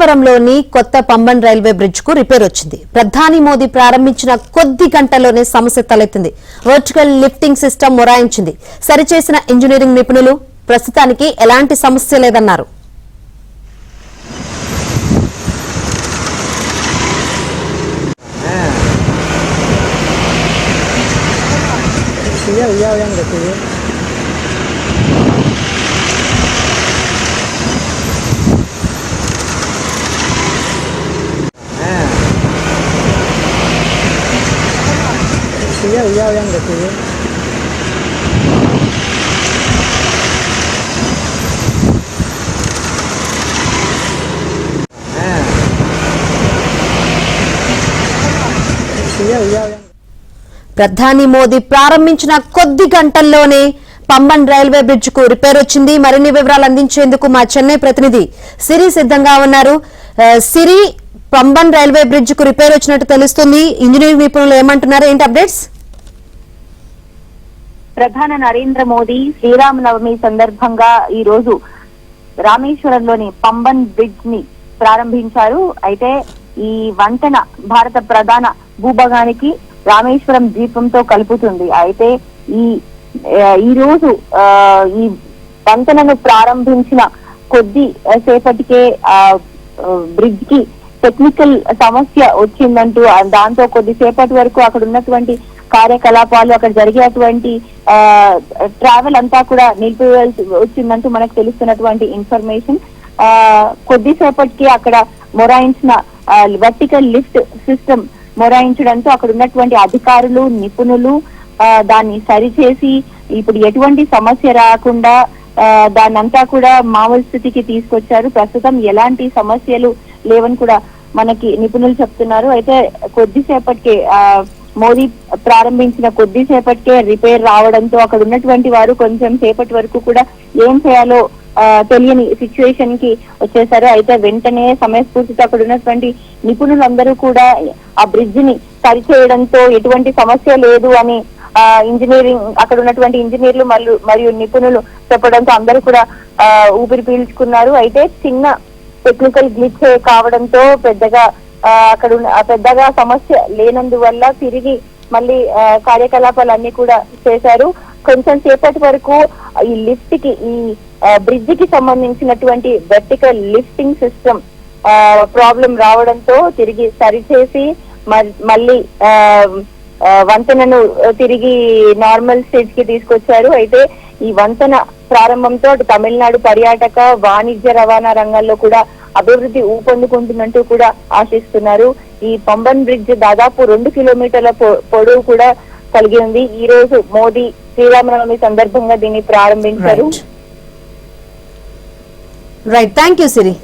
రామేశ్వరంలోని కొత్త Pamban railway bridge కు repair వచ్చింది. ప్రధాని మోదీ ప్రారంభించిన కొద్ది గంటల్లోనే సమస్య తలెత్తింది. వర్టికల్ లిఫ్టింగ్ సిస్టమ్ మొరాయించింది. సరిచేసిన ఇంజనీరింగ్ నిపుణులు ప్రస్తుతానికి ఎలాంటి సమస్య లేదన్నారు. ప్రధాని మోదీ ప్రారంభించిన కొద్ది గంటల్లోనే పంబన్ రైల్వే బ్రిడ్జ్ కు రిపేర్ వచ్చింది. మరిన్ని వివరాలు అందించేందుకు మా చెన్నై ప్రతినిధి సిరి సిద్ధంగా ఉన్నారు. సిరి, పంబన్ రైల్వే బ్రిడ్జ్ కు రిపేర్ వచ్చినట్టు తెలుస్తుంది. ఇంజనీరింగ్ నిపుణులు ఏమంటున్నారు, ఏంటి అప్డేట్స్? ప్రధాని నరేంద్ర మోదీ శ్రీరామనవమి సందర్భంగా ఈ రోజు రామేశ్వరంలోని పంబన్ బ్రిడ్జ్ ని ప్రారంభించారు. అయితే ఈ వంతెన భారత ప్రధాన భూభాగానికి రామేశ్వరం ద్వీపంతో కలుపుతుంది. అయితే ఈ రోజు ఈ వంతెనను ప్రారంభించిన కొద్ది సేపటికే బ్రిడ్జ్ కి టెక్నికల్ సమస్య వచ్చిందంటూ, దాంతో కొద్దిసేపటి వరకు అక్కడ ఉన్నటువంటి కార్యకలాపాలు, అక్కడ జరిగేటువంటి ట్రావెల్ అంతా కూడా నిలిపివేయాల్సి వచ్చిందంటూ మనకు తెలుస్తున్నటువంటి ఇన్ఫర్మేషన్. కొద్దిసేపటికి అక్కడ మొరాయించిన వర్టికల్ లిఫ్ట్ సిస్టమ్ మొరాయించడంతో అక్కడ ఉన్నటువంటి అధికారులు, నిపుణులు దాన్ని సరిచేసి ఇప్పుడు ఎటువంటి సమస్య రాకుండా దాన్నంతా కూడా మామూలు స్థితికి తీసుకొచ్చారు. ప్రస్తుతం ఎలాంటి సమస్యలు లేవని కూడా మనకి నిపుణులు చెప్తున్నారు. అయితే కొద్దిసేపటికే మోదీ ప్రారంభించిన కొద్దిసేపటికే రిపేర్ రావడంతో అక్కడ ఉన్నటువంటి వారు కొంచెం సేపటి వరకు కూడా ఏం చేయాలో తెలియని సిచ్యువేషన్ కి వచ్చేసారు. అయితే వెంటనే సమయస్ఫూర్తితో అక్కడ ఉన్నటువంటి నిపుణులందరూ కూడా ఆ బ్రిడ్జ్ ని సరిచేయడంతో ఎటువంటి సమస్య లేదు అని ఇంజనీరింగ్ అక్కడ ఉన్నటువంటి ఇంజనీర్లు మరియు నిపుణులు చెప్పడంతో అందరూ కూడా ఊపిరి పీల్చుకున్నారు. అయితే చిన్న టెక్నికల్ గ్లిచ్ కావడంతో పెద్దగా సమస్య లేనందువల్ల తిరిగి మళ్ళీ కార్యకలాపాలన్నీ కూడా చేశారు. కొంచెం సేపటి వరకు ఈ లిఫ్ట్ కి, ఈ బ్రిడ్జ్ కి సంబంధించినటువంటి వెర్టికల్ లిఫ్టింగ్ సిస్టమ్ ప్రాబ్లం రావడంతో తిరిగి సరిచేసి మళ్ళీ వంతెనను తిరిగి నార్మల్ స్టేజ్ కి తీసుకొచ్చారు. అయితే ఈ వంతెన ప్రారంభంతో తమిళనాడు పర్యాటక, వాణిజ్య రవాణా రంగాల్లో కూడా అభివృద్ధి ఊపందుకుంటున్నట్టు కూడా ఆశిస్తున్నారు. ఈ పంబన్ బ్రిడ్జ్ దాదాపు 2 కిలోమీటర్ల పొడవు కూడా కలిగి ఉంది. ఈ రోజు మోదీ శ్రీరామనవమి సందర్భంగా దీన్ని ప్రారంభించారు. Right, thank you Siri.